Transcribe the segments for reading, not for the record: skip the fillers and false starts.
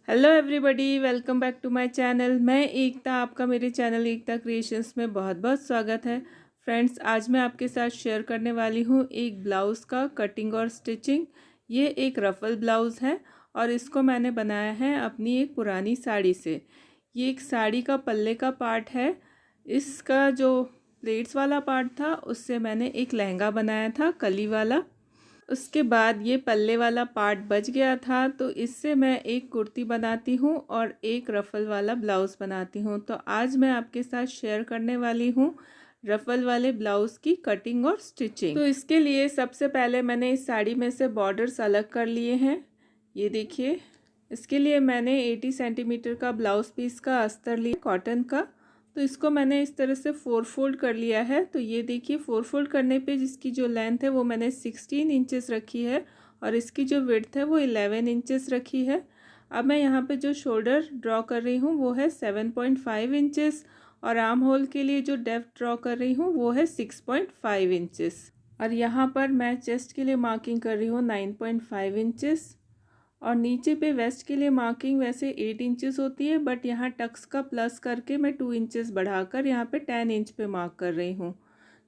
Hello everybody, welcome back to my channel. मैं एकता, आपका मेरे चैनल एकता क्रिएशंस में बहुत बहुत स्वागत है। फ्रेंड्स, आज मैं आपके साथ शेयर करने वाली हूँ एक ब्लाउज़ का कटिंग और स्टिचिंग। ये एक रफ़ल ब्लाउज़ है और इसको मैंने बनाया है अपनी एक पुरानी साड़ी से। ये एक साड़ी का पल्ले का पार्ट है। इसका जो प्लेट्स वाला पार्ट था उससे मैंने एक लहंगा बनाया था, कली वाला। उसके बाद ये पल्ले वाला पार्ट बच गया था, तो इससे मैं एक कुर्ती बनाती हूँ और एक रफ़ल वाला ब्लाउज़ बनाती हूँ। तो आज मैं आपके साथ शेयर करने वाली हूँ रफ़ल वाले ब्लाउज़ की कटिंग और स्टिचिंग। तो इसके लिए सबसे पहले मैंने इस साड़ी में से बॉर्डर्स अलग कर लिए हैं। ये देखिए, इसके लिए मैंने 80 सेंटीमीटर का ब्लाउज़ पीस का अस्तर लिया कॉटन का। तो इसको मैंने इस तरह से 4 फोल्ड कर लिया है। तो ये देखिए, 4 फोल्ड करने पे जिसकी जो लेंथ है वो मैंने 16 इंचेस रखी है और इसकी जो विड्थ है वो 11 इंचेस रखी है। अब मैं यहाँ पे जो शोल्डर ड्रॉ कर रही हूँ वो है 7.5 इंचेस और आर्म होल के लिए जो डेप्थ ड्रॉ कर रही हूँ वो है 6.5 इंचेस। और यहाँ पर मैं चेस्ट के लिए मार्किंग कर रही हूँ 9.5 इंचेस। और नीचे पे वेस्ट के लिए मार्किंग वैसे 8 इंचेस होती है, बट यहाँ टक्स का प्लस करके मैं 2 इंचेस बढ़ाकर यहाँ पे 10 इंच पे मार्क कर रही हूँ,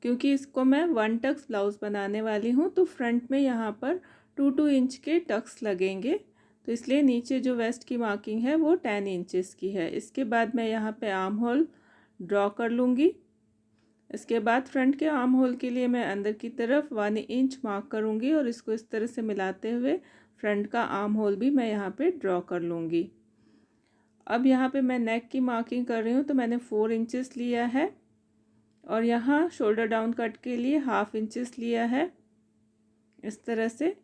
क्योंकि इसको मैं 1 टक्स ब्लाउज़ बनाने वाली हूँ। तो फ्रंट में यहाँ पर 2 इंच के टक्स लगेंगे, तो इसलिए नीचे जो वेस्ट की मार्किंग है वो 10 इंचेस की है। इसके बाद मैं यहाँ पे आर्म होल ड्रॉ कर लूँगी। इसके बाद फ्रंट के आर्म होल के लिए मैं अंदर की तरफ 1 इंच मार्क करूँगी और इसको इस तरह से मिलाते हुए फ्रंट का आर्म होल भी मैं यहाँ पे ड्रॉ कर लूँगी। अब यहाँ पे मैं नेक की मार्किंग कर रही हूँ, तो मैंने 4 इंचेस लिया है और यहाँ शोल्डर डाउन कट के लिए 1/2 इंचेस लिया है इस तरह से।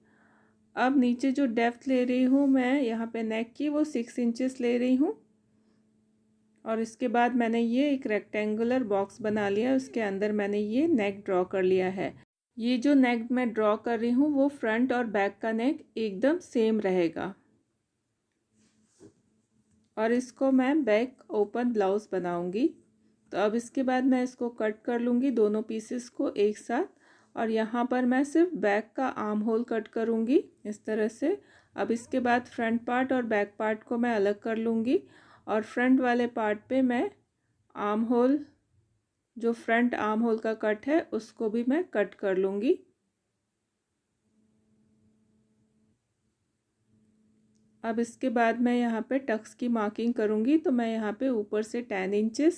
अब नीचे जो डेप्थ ले रही हूँ मैं यहाँ पे नेक की, वो 6 इंचेस ले रही हूँ। और इसके बाद मैंने ये एक रेक्टेंगुलर बॉक्स बना लिया, उसके अंदर मैंने ये नेक ड्रॉ कर लिया है। ये जो नेक मैं ड्रॉ कर रही हूँ वो फ्रंट और बैक का नेक एकदम सेम रहेगा और इसको मैं बैक ओपन ब्लाउज़ बनाऊंगी। तो अब इसके बाद मैं इसको कट कर लूँगी दोनों पीसेस को एक साथ, और यहाँ पर मैं सिर्फ बैक का आर्म होल कट करूँगी इस तरह से। अब इसके बाद फ्रंट पार्ट और बैक पार्ट को मैं अलग कर लूँगी और फ्रंट वाले पार्ट पे मैं आर्म होल, जो फ्रंट आर्म होल का कट है उसको भी मैं कट कर लूँगी। अब इसके बाद मैं यहाँ पे टक्स की मार्किंग करूँगी, तो मैं यहाँ पे ऊपर से 10 इंचेस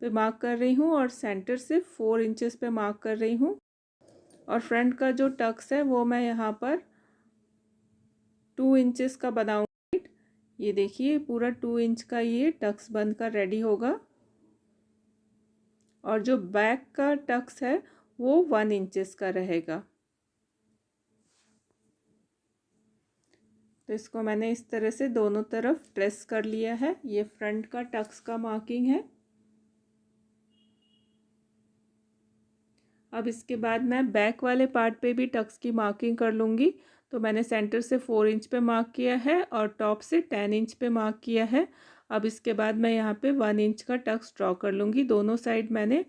पे मार्क कर रही हूँ और सेंटर से 4 इंचेस पे मार्क कर रही हूँ। और फ्रंट का जो टक्स है वो मैं यहाँ पर 2 इंचेस का बनाऊँगी। ये देखिए, पूरा 2 इंच का ये टक्स बनकर रेडी होगा और जो बैक का टक्स है वो 1 इंचेस का रहेगा। तो इसको मैंने इस तरह से दोनों तरफ ट्रेस कर लिया है। ये फ्रंट का टक्स का मार्किंग है। अब इसके बाद मैं बैक वाले पार्ट पे भी टक्स की मार्किंग कर लूँगी। तो मैंने सेंटर से 4 इंच पे मार्क किया है और टॉप से 10 इंच पे मार्क किया है। अब इसके बाद मैं यहाँ पे 1 इंच का टक्स ड्रॉ कर लूँगी। दोनों साइड मैंने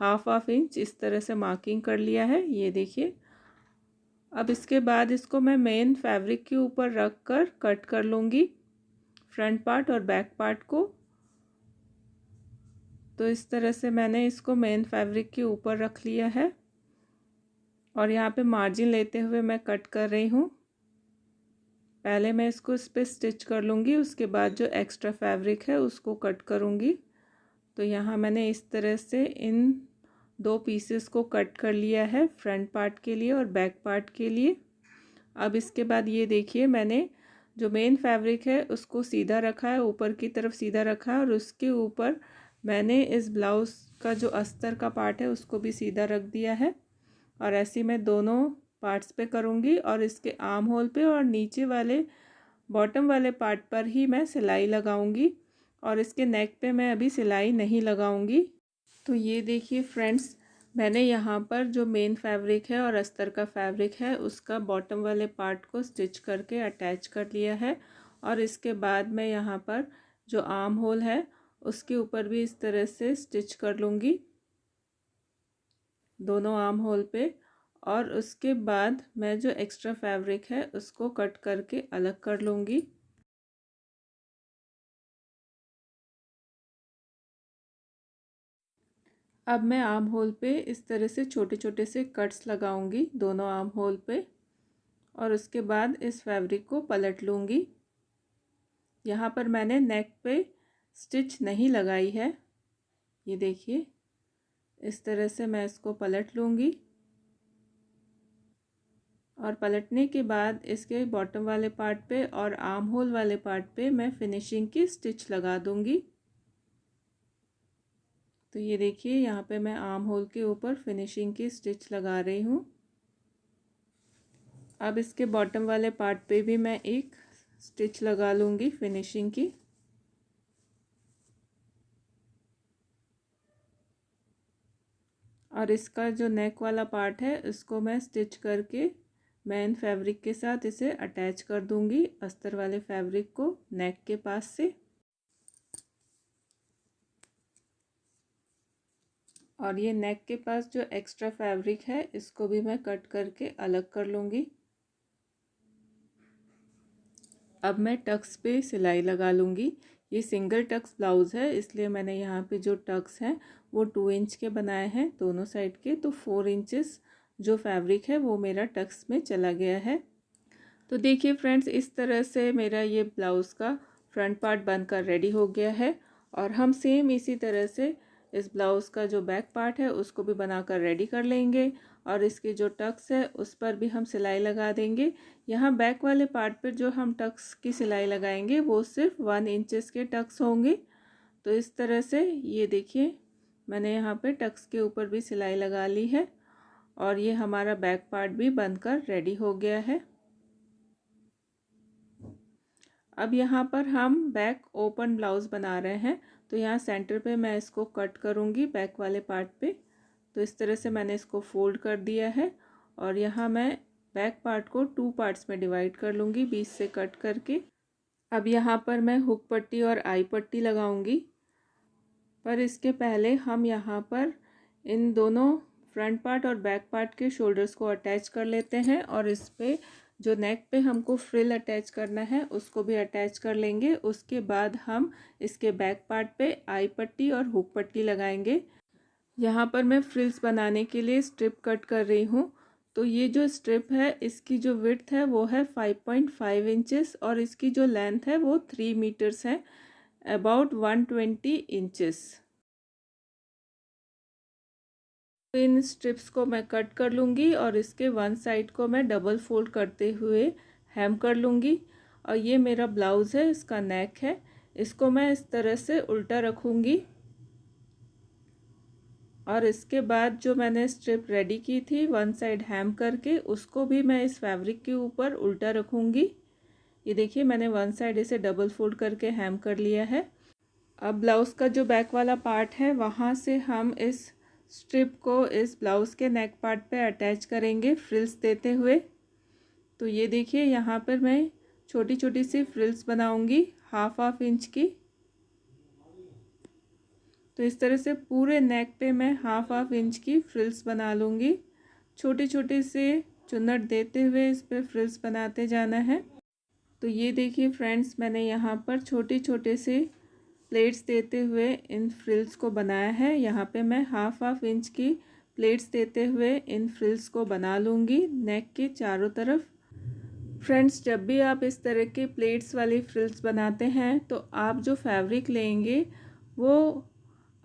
हाफ इंच इस तरह से मार्किंग कर लिया है, ये देखिए। अब इसके बाद इसको मैं मेन फैब्रिक के ऊपर रख कर कट कर लूँगी, फ्रंट पार्ट और बैक पार्ट को। तो इस तरह से मैंने इसको मेन फैब्रिक के ऊपर रख लिया है और यहाँ पे मार्जिन लेते हुए मैं कट कर रही हूँ। पहले मैं इसको इस पर स्टिच कर लूँगी, उसके बाद जो एक्स्ट्रा फैब्रिक है उसको कट करूँगी। तो यहाँ मैंने इस तरह से इन 2 पीसेस को कट कर लिया है, फ्रंट पार्ट के लिए और बैक पार्ट के लिए। अब इसके बाद ये देखिए, मैंने जो मेन फैब्रिक है उसको सीधा रखा है, ऊपर की तरफ सीधा रखा है और उसके ऊपर मैंने इस ब्लाउज़ का जो अस्तर का पार्ट है उसको भी सीधा रख दिया है। और ऐसे मैं दोनों पार्ट्स पे करूँगी और इसके आर्म होल पे और नीचे वाले बॉटम वाले पार्ट पर ही मैं सिलाई लगाऊंगी और इसके नेक पे मैं अभी सिलाई नहीं लगाऊंगी। तो ये देखिए फ्रेंड्स, मैंने यहाँ पर जो मेन फैब्रिक है और अस्तर का फैब्रिक है उसका बॉटम वाले पार्ट को स्टिच करके अटैच कर लिया है। और इसके बाद मैं यहाँ पर जो आर्म होल है उसके ऊपर भी इस तरह से स्टिच कर लूँगी, दोनों आर्म होल पे। और उसके बाद मैं जो एक्स्ट्रा फैब्रिक है उसको कट करके अलग कर लूँगी। अब मैं आर्म होल पे इस तरह से छोटे छोटे से कट्स लगाऊंगी दोनों आर्म होल पे, और उसके बाद इस फैब्रिक को पलट लूँगी। यहाँ पर मैंने नेक पे स्टिच नहीं लगाई है, ये देखिए इस तरह से मैं इसको पलट लूँगी, और पलटने के बाद इसके बॉटम वाले पार्ट पे और आर्म होल वाले पार्ट पे मैं फिनिशिंग की स्टिच लगा दूँगी। तो ये देखिए यहाँ पे मैं आर्म होल के ऊपर फिनिशिंग की स्टिच लगा रही हूँ। अब इसके बॉटम वाले पार्ट पे भी मैं एक स्टिच लगा लूँगी फिनिशिंग की। और इसका जो नेक वाला पार्ट है इसको मैं स्टिच करके मेन फैब्रिक के साथ इसे अटैच कर दूँगी अस्तर वाले फैब्रिक को नेक के पास से। और ये नेक के पास जो एक्स्ट्रा फैब्रिक है इसको भी मैं कट करके अलग कर लूँगी। अब मैं टक्स पे सिलाई लगा लूँगी। ये सिंगल टक्स ब्लाउज़ है, इसलिए मैंने यहाँ पे जो टक्स हैं वो 2 इंच के बनाए हैं दोनों साइड के, तो 4 इंचेस जो फैब्रिक है वो मेरा टक्स में चला गया है। तो देखिए फ्रेंड्स, इस तरह से मेरा ये ब्लाउज़ का फ्रंट पार्ट बनकर रेडी हो गया है। और हम सेम इसी तरह से इस ब्लाउज़ का जो बैक पार्ट है उसको भी बनाकर रेडी कर लेंगे, और इसके जो टक्स है उस पर भी हम सिलाई लगा देंगे। यहाँ बैक वाले पार्ट पर जो हम टक्स की सिलाई लगाएंगे वो सिर्फ 1 इंचेस के टक्स होंगे। तो इस तरह से ये देखिए मैंने यहाँ पे टक्स के ऊपर भी सिलाई लगा ली है, और ये हमारा बैक पार्ट भी बनकर रेडी हो गया है। अब यहाँ पर हम बैक ओपन ब्लाउज़ बना रहे हैं, तो यहाँ सेंटर पे मैं इसको कट करूँगी बैक वाले पार्ट पे। तो इस तरह से मैंने इसको फोल्ड कर दिया है, और यहाँ मैं बैक पार्ट को 2 पार्ट्स में डिवाइड कर लूँगी बीच से कट करके। अब यहाँ पर मैं हुक पट्टी और आई पट्टी लगाऊँगी, पर इसके पहले हम यहाँ पर इन दोनों फ्रंट पार्ट और बैक पार्ट के शोल्डर्स को अटैच कर लेते हैं, और इस पे जो नेक पे हमको फ्रिल अटैच करना है उसको भी अटैच कर लेंगे। उसके बाद हम इसके बैक पार्ट पे आई पट्टी और हुक पट्टी लगाएंगे। यहाँ पर मैं फ्रिल्स बनाने के लिए स्ट्रिप कट कर रही हूँ। तो ये जो स्ट्रिप है इसकी जो विड्थ है वो है 5.5 इंचेस, और इसकी जो लेंथ है वो 3 मीटर्स है, अबाउट 120 इंचेस। इन स्ट्रिप्स को मैं कट कर लूँगी, और इसके वन साइड को मैं डबल फोल्ड करते हुए हेम कर लूँगी। और ये मेरा ब्लाउज़ है, इसका नेक है, इसको मैं इस तरह से उल्टा रखूँगी। और इसके बाद जो मैंने स्ट्रिप रेडी की थी वन साइड हेम करके, उसको भी मैं इस फैब्रिक के ऊपर उल्टा रखूँगी। ये देखिए मैंने वन साइड इसे डबल फोल्ड करके हेम कर लिया है। अब ब्लाउज़ का जो बैक वाला पार्ट है वहाँ से हम इस स्ट्रिप को इस ब्लाउज़ के नेक पार्ट पे अटैच करेंगे फ्रिल्स देते हुए। तो ये देखिए यहाँ पर मैं छोटी छोटी सी फ्रिल्स बनाऊंगी हाफ इंच की। तो इस तरह से पूरे नेक पे मैं हाफ इंच की फ्रिल्स बना लूँगी। छोटे छोटे से चुन्नट देते हुए इस पर फ्रिल्स बनाते जाना है। तो ये देखिए फ्रेंड्स, मैंने यहाँ पर छोटे छोटे से प्लेट्स देते हुए इन फ्रिल्स को बनाया है। यहाँ पे मैं हाफ इंच की प्लेट्स देते हुए इन फ्रिल्स को बना लूँगी नेक के चारों तरफ। फ्रेंड्स, जब भी आप इस तरह के प्लेट्स वाली फ्रिल्स बनाते हैं तो आप जो फैब्रिक लेंगे वो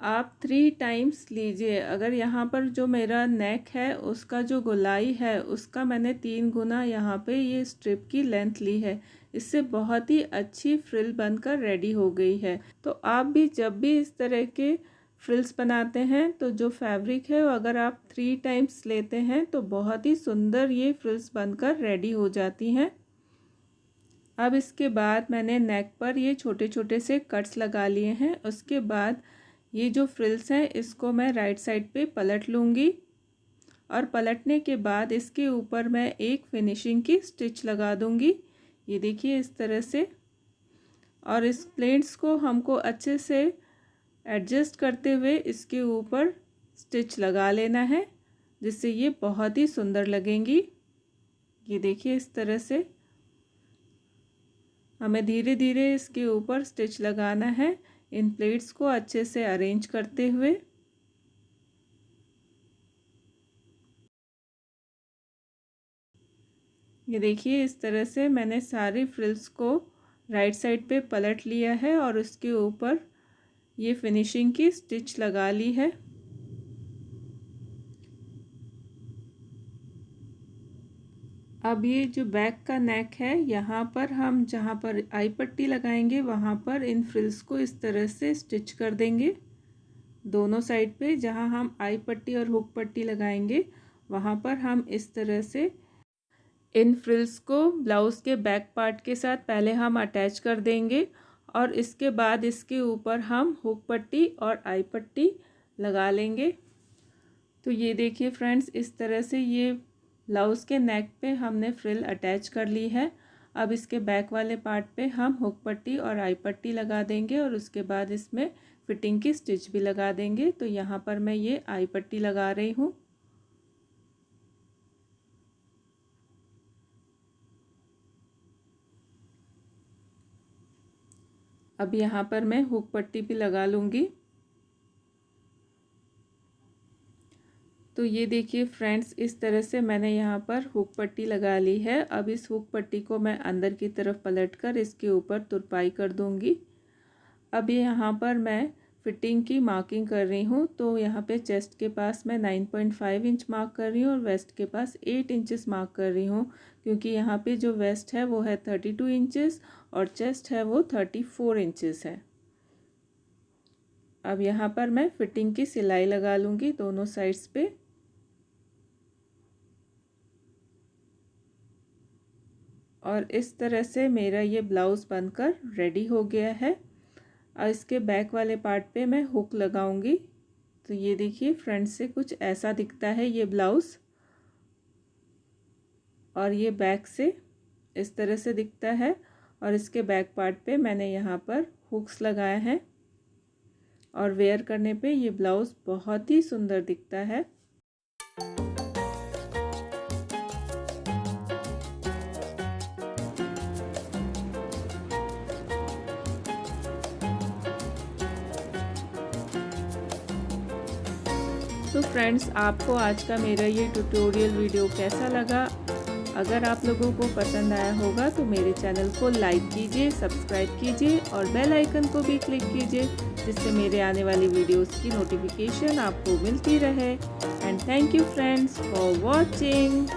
आप 3 टाइम्स लीजिए। अगर यहाँ पर जो मेरा नेक है उसका जो गोलाई है उसका मैंने 3 गुना यहाँ पे ये स्ट्रिप की लेंथ ली है। इससे बहुत ही अच्छी फ्रिल बनकर रेडी हो गई है। तो आप भी जब भी इस तरह के फ्रिल्स बनाते हैं तो जो फैब्रिक है वो अगर आप 3 टाइम्स लेते हैं तो बहुत ही सुंदर ये फ्रिल्स बनकर रेडी हो जाती हैं। अब इसके बाद मैंने नेक पर ये छोटे छोटे से कट्स लगा लिए हैं। उसके बाद ये जो फ्रिल्स हैं इसको मैं राइट साइड पे पलट लूँगी, और पलटने के बाद इसके ऊपर मैं एक फिनिशिंग की स्टिच लगा दूँगी। ये देखिए इस तरह से। और इस प्लेट्स को हमको अच्छे से एडजस्ट करते हुए इसके ऊपर स्टिच लगा लेना है, जिससे ये बहुत ही सुंदर लगेंगी। ये देखिए इस तरह से हमें धीरे धीरे इसके ऊपर स्टिच लगाना है इन प्लेट्स को अच्छे से अरेंज करते हुए। ये देखिए इस तरह से मैंने सारे फ्रिल्स को राइट साइड पे पलट लिया है और उसके ऊपर ये फिनिशिंग की स्टिच लगा ली है। अब ये जो बैक का नेक है, यहाँ पर हम जहाँ पर आई पट्टी लगाएंगे वहाँ पर इन फ्रिल्स को इस तरह से स्टिच कर देंगे। दोनों साइड पे जहाँ हम आई पट्टी और हुक पट्टी लगाएंगे वहाँ पर हम इस तरह से इन फ्रिल्स को ब्लाउज़ के बैक पार्ट के साथ पहले हम अटैच कर देंगे और इसके बाद इसके ऊपर हम हुक पट्टी और आई पट्टी लगा लेंगे। तो ये देखिए फ्रेंड्स, इस तरह से ये ब्लाउज़ के नेक पे हमने फ्रिल अटैच कर ली है। अब इसके बैक वाले पार्ट पे हम हुक पट्टी और आई पट्टी लगा देंगे और उसके बाद इसमें फिटिंग की स्टिच भी लगा देंगे। तो यहाँ पर मैं ये आई पट्टी लगा रही हूँ। अब यहाँ पर मैं हुक पट्टी भी लगा लूँगी। तो ये देखिए फ्रेंड्स, इस तरह से मैंने यहाँ पर हुक पट्टी लगा ली है। अब इस हुक पट्टी को मैं अंदर की तरफ पलटकर इसके ऊपर तुरपाई कर दूँगी। अब यहाँ पर मैं फिटिंग की मार्किंग कर रही हूँ। तो यहाँ पे चेस्ट के पास मैं 9.5 इंच मार्क कर रही हूँ और वेस्ट के पास 8 इंचेस मार्क कर रही हूँ, क्योंकि यहाँ पे जो वेस्ट है वो है 32 इंचेस और चेस्ट है वो 34 इंचेस है। अब यहाँ पर मैं फिटिंग की सिलाई लगा लूँगी दोनों साइड्स पे। और इस तरह से मेरा ये ब्लाउज़ बनकर रेडी हो गया है। और इसके बैक वाले पार्ट पे मैं हुक लगाऊंगी। तो ये देखिए फ्रंट से कुछ ऐसा दिखता है ये ब्लाउज़, और ये बैक से इस तरह से दिखता है। और इसके बैक पार्ट पे मैंने यहाँ पर हुक्स लगाए हैं और वेयर करने पे ये ब्लाउज़ बहुत ही सुंदर दिखता है। तो फ्रेंड्स, आपको आज का मेरा ये ट्यूटोरियल वीडियो कैसा लगा? अगर आप लोगों को पसंद आया होगा तो मेरे चैनल को लाइक कीजिए, सब्सक्राइब कीजिए और बेल आइकन को भी क्लिक कीजिए, जिससे मेरे आने वाली वीडियोस की नोटिफिकेशन आपको मिलती रहे। And thank you friends for watching.